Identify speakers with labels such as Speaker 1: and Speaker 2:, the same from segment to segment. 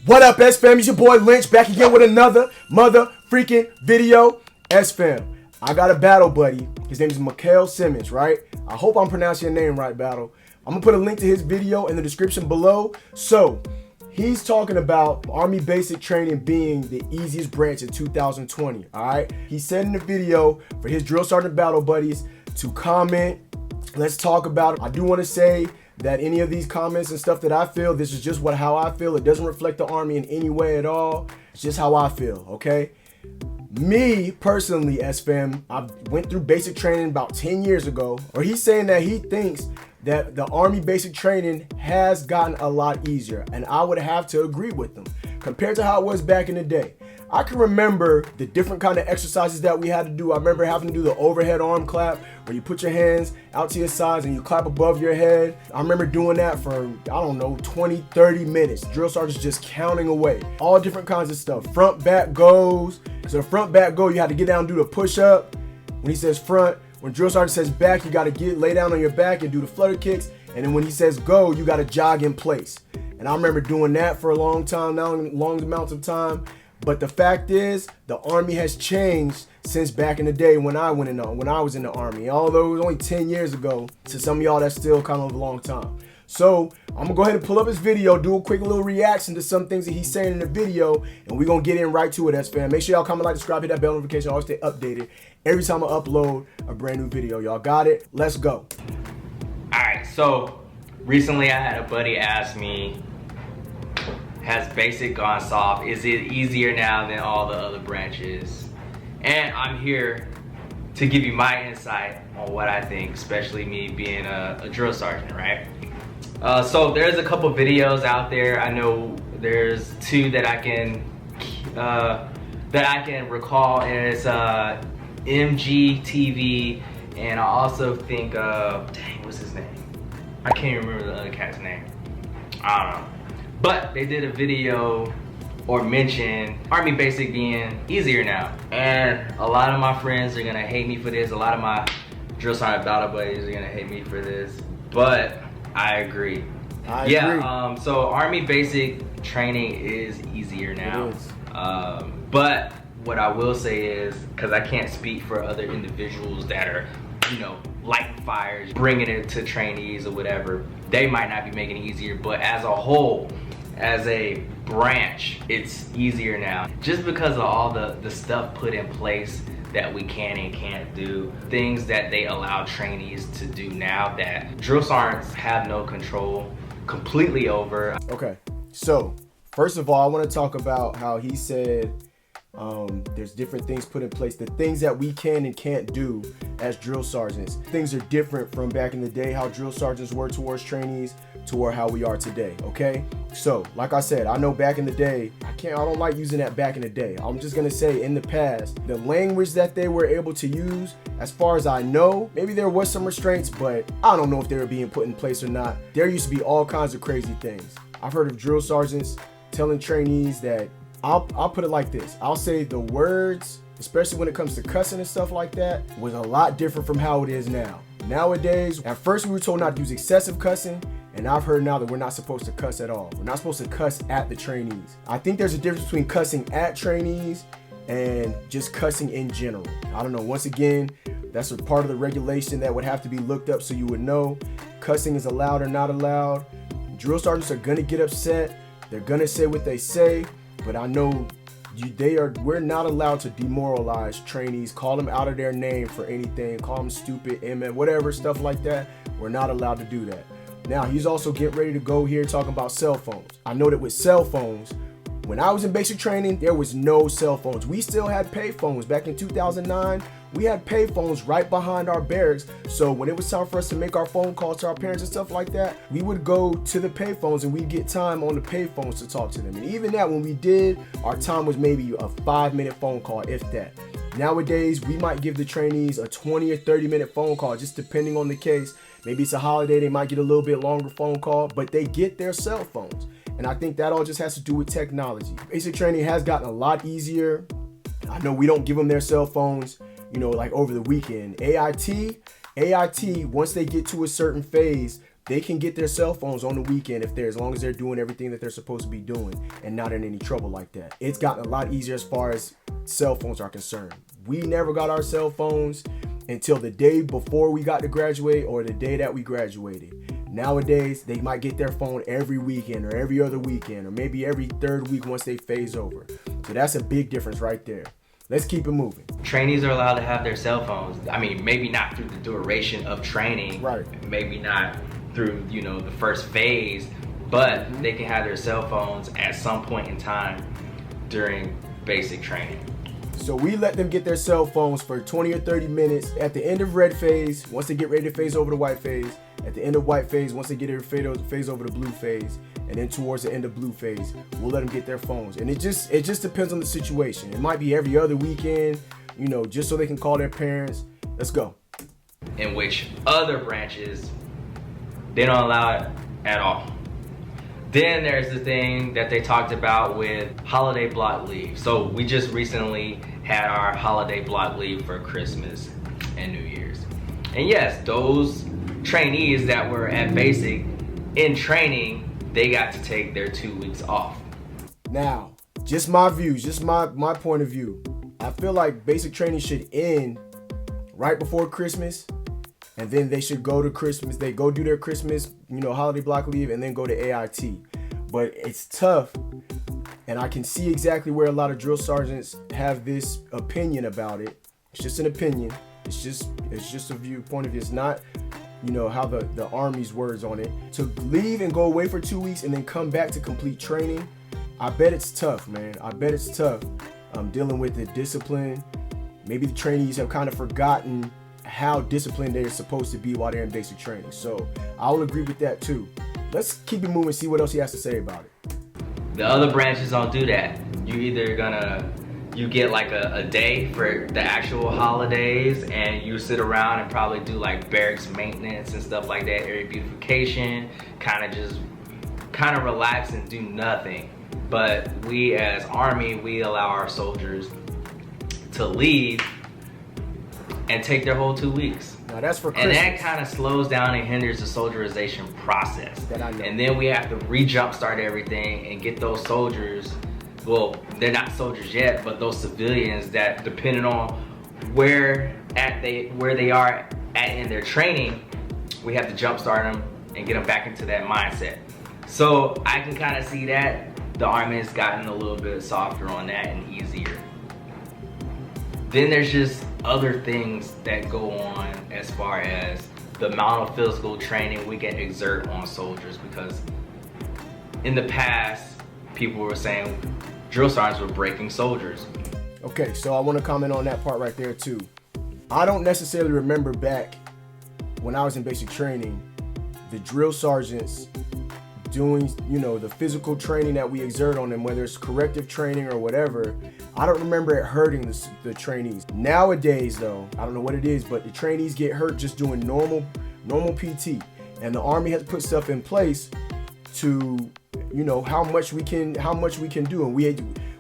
Speaker 1: What up, SFAM? It's your boy Lynch back again with another mother freaking video. SFAM, I got a battle buddy. His name is MIKHAIL Simmons, right? I hope I'm pronouncing your name right, battle. I'm gonna put a link to his video in the description below. So he's talking about Army basic training being the easiest branch in 2020. All right. He said in the video for his drill sergeant battle buddies to comment. Let's talk about it. I do want to say that any of these comments and stuff that I feel, this is just how I feel. It doesn't reflect the Army in any way at all. It's just how I feel, okay? Me personally, SFAM, I went through basic training about 10 years ago, or he's saying that he thinks that the Army basic training has gotten a lot easier, and I would have to agree with them compared to how it was back in the day. I can remember the different kind of exercises that we had to do. I remember having to do the overhead arm clap where you put your hands out to your sides and you clap above your head. I remember doing that for, I don't know, 20, 30 minutes. Drill sergeants just counting away. All different kinds of stuff. Front, back, goes. So the front, back, go, you had to get down and do the push-up. When he says front, when drill sergeant says back, you got to lay down on your back and do the flutter kicks. And then when he says go, you got to jog in place. And I remember doing that for a long time, long amounts of time. But the fact is, the Army has changed since back in the day when I was in the Army. Although it was only 10 years ago, to some of y'all that's still kind of a long time. So I'm gonna go ahead and pull up his video, do a quick little reaction to some things that he's saying in the video, and we're gonna get in right to it, SFAM. Make sure y'all comment, like, subscribe, hit that bell notification, always stay updated every time I upload a brand new video. Y'all got it? Let's go.
Speaker 2: Alright, so recently I had a buddy ask me, has basic gone soft? Is it easier now than all the other branches? And I'm here to give you my insight on what I think, especially me being a drill sergeant, right? So there's a couple videos out there. I know there's two that I can recall, and it's MGTV, and I also think dang, what's his name? I can't remember the other cat's name. I don't know. But they did a video or mention Army basic being easier now. And a lot of my friends are gonna hate me for this. A lot of my drill sergeant battle buddies are gonna hate me for this. But I agree. I agree. So Army basic training is easier now. It is. But what I will say is, because I can't speak for other individuals that are, you know, light fires, bringing it to trainees or whatever, they might not be making it easier, but as a whole, as a branch, it's easier now. Just because of all the stuff put in place that we can and can't do, things that they allow trainees to do now that drill sergeants have no control completely over.
Speaker 1: Okay, so first of all, I want to talk about how he said there's different things put in place. The things that we can and can't do as drill sergeants. Things are different from back in the day, how drill sergeants were towards trainees to where how we are today, okay? So, like I said, I know back in the day, I don't like using that back in the day. I'm just gonna say in the past, the language that they were able to use, as far as I know, maybe there was some restraints, but I don't know if they were being put in place or not. There used to be all kinds of crazy things. I've heard of drill sergeants telling trainees that, I'll put it like this. I'll say the words, especially when it comes to cussing and stuff like that, was a lot different from how it is now. Nowadays, at first we were told not to use excessive cussing, and I've heard now that we're not supposed to cuss at all. We're not supposed to cuss at the trainees. I think there's a difference between cussing at trainees and just cussing in general. I don't know, once again, that's a part of the regulation that would have to be looked up so you would know. Cussing is allowed or not allowed. Drill sergeants are gonna get upset. They're gonna say what they say. But I know we're not allowed to demoralize trainees, call them out of their name for anything, call them stupid, whatever, stuff like that. We're not allowed to do that. Now, he's also getting ready to go here talking about cell phones. I know that with cell phones, when I was in basic training, there was no cell phones. We still had pay phones. Back in 2009, we had pay phones right behind our barracks. So when it was time for us to make our phone calls to our parents and stuff like that, we would go to the pay phones and we'd get time on the pay phones to talk to them. And even that, when we did, our time was maybe a 5-minute phone call, if that. Nowadays, we might give the trainees a 20 or 30-minute phone call, just depending on the case. Maybe it's a holiday, they might get a little bit longer phone call, but they get their cell phones. And I think that all just has to do with technology. Basic training has gotten a lot easier. I know we don't give them their cell phones, you know, like over the weekend. AIT, once they get to a certain phase, they can get their cell phones on the weekend as long as they're doing everything that they're supposed to be doing and not in any trouble like that. It's gotten a lot easier as far as cell phones are concerned. We never got our cell phones until the day before we got to graduate or the day that we graduated. Nowadays, they might get their phone every weekend or every other weekend or maybe every third week once they phase over. So that's a big difference right there. Let's keep it moving.
Speaker 2: Trainees are allowed to have their cell phones. I mean, maybe not through the duration of training.
Speaker 1: Right.
Speaker 2: Maybe not through, the first phase, but they can have their cell phones at some point in time during basic training.
Speaker 1: So we let them get their cell phones for 20 or 30 minutes at the end of red phase, once they get ready to phase over to white phase, at the end of white phase, once they get ready to phase over to blue phase, and then towards the end of blue phase, we'll let them get their phones. And it just depends on the situation. It might be every other weekend, just so they can call their parents. Let's go.
Speaker 2: In which other branches, they don't allow it at all. Then there's the thing that they talked about with holiday block leave. So we just recently had our holiday block leave for Christmas and New Year's. And yes, those trainees that were at basic in training, they got to take their 2 weeks off.
Speaker 1: Now, just my views, just my point of view. I feel like basic training should end right before Christmas. And then they should go to Christmas. They go do their Christmas, holiday block leave, and then go to AIT. But it's tough, and I can see exactly where a lot of drill sergeants have this opinion about it. It's just an opinion. It's just a point of view. It's not, how the Army's words on it. To leave and go away for 2 weeks and then come back to complete training, I bet it's tough, man. I bet it's tough. Dealing with the discipline. Maybe the trainees have kind of forgotten how disciplined they're supposed to be while they're in basic training. So I will agree with that too. Let's keep it moving, see what else he has to say about it.
Speaker 2: The other branches don't do that. You get like a day for the actual holidays, and you sit around and probably do like barracks maintenance and stuff like that, area beautification, kind of relax and do nothing. But we as Army, we allow our soldiers to leave and take their whole 2 weeks.
Speaker 1: Now that's for Christmas.
Speaker 2: And that kind of slows down and hinders the soldierization process.
Speaker 1: That I know.
Speaker 2: And then we have to re-jumpstart everything and get those soldiers, well, they're not soldiers yet, but those civilians that, depending on where they are at in their training, we have to jumpstart them and get them back into that mindset. So I can kind of see that the Army has gotten a little bit softer on that and easier. Then there's just other things that go on as far as the amount of physical training we can exert on soldiers, because in the past, people were saying drill sergeants were breaking soldiers.
Speaker 1: Okay, so I want to comment on that part right there too. I don't necessarily remember back when I was in basic training, the drill sergeants doing, the physical training that we exert on them, whether it's corrective training or whatever. I don't remember it hurting the trainees. Nowadays though, I don't know what it is, but the trainees get hurt just doing normal PT. And the Army has put stuff in place to, how much we can do. And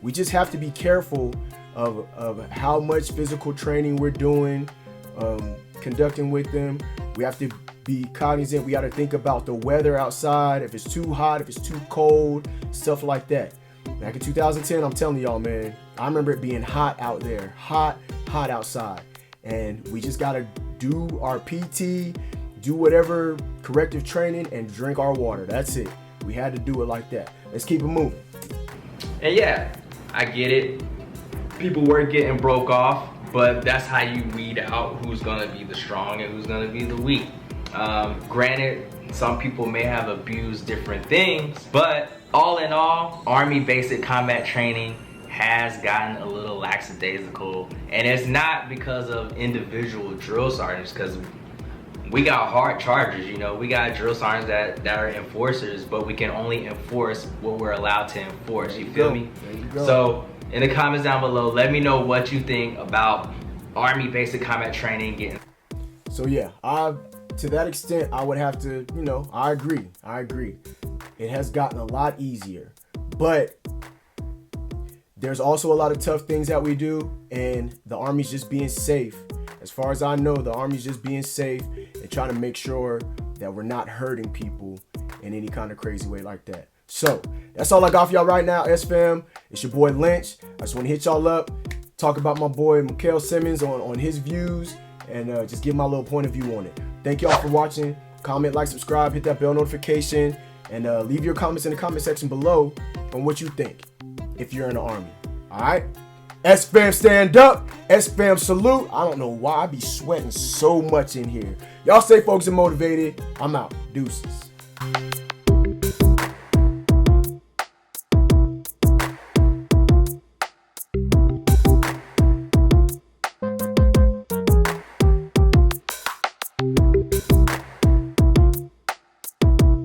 Speaker 1: we just have to be careful of how much physical training we're doing, conducting with them. We have to be cognizant. We got to think about the weather outside, if it's too hot, if it's too cold, stuff like that. Back in 2010, I'm telling y'all, man, I remember it being hot out there, hot outside. And we just got to do our PT, do whatever corrective training, and drink our water. That's it. We had to do it like that. Let's keep it moving.
Speaker 2: And yeah, I get it. People were getting broke off, but that's how you weed out who's gonna be the strong and who's gonna be the weak. Granted, some people may have abused different things, but all in all, Army basic combat training has gotten a little lackadaisical, and it's not because of individual drill sergeants, because we got hard chargers, we got drill sergeants that are enforcers, but we can only enforce what we're allowed to enforce. You feel me?
Speaker 1: There you go.
Speaker 2: So in the comments down below, let me know what you think about Army basic combat training getting.
Speaker 1: So yeah, to that extent, I would have to, I agree. It has gotten a lot easier, but there's also a lot of tough things that we do, and the Army's just being safe. As far as I know, the Army's just being safe and trying to make sure that we're not hurting people in any kind of crazy way like that. So that's all I got for y'all right now, SFAM. It's your boy Lynch. I just want to hit y'all up, talk about my boy MIKHAIL Simmons on his views, and just give my little point of view on it. Thank y'all for watching. Comment, like, subscribe, hit that bell notification, and leave your comments in the comment section below on what you think if you're in the Army. All right? SFAM stand up. SFAM salute. I don't know why I be sweating so much in here. Y'all stay focused and motivated. I'm out. Deuces.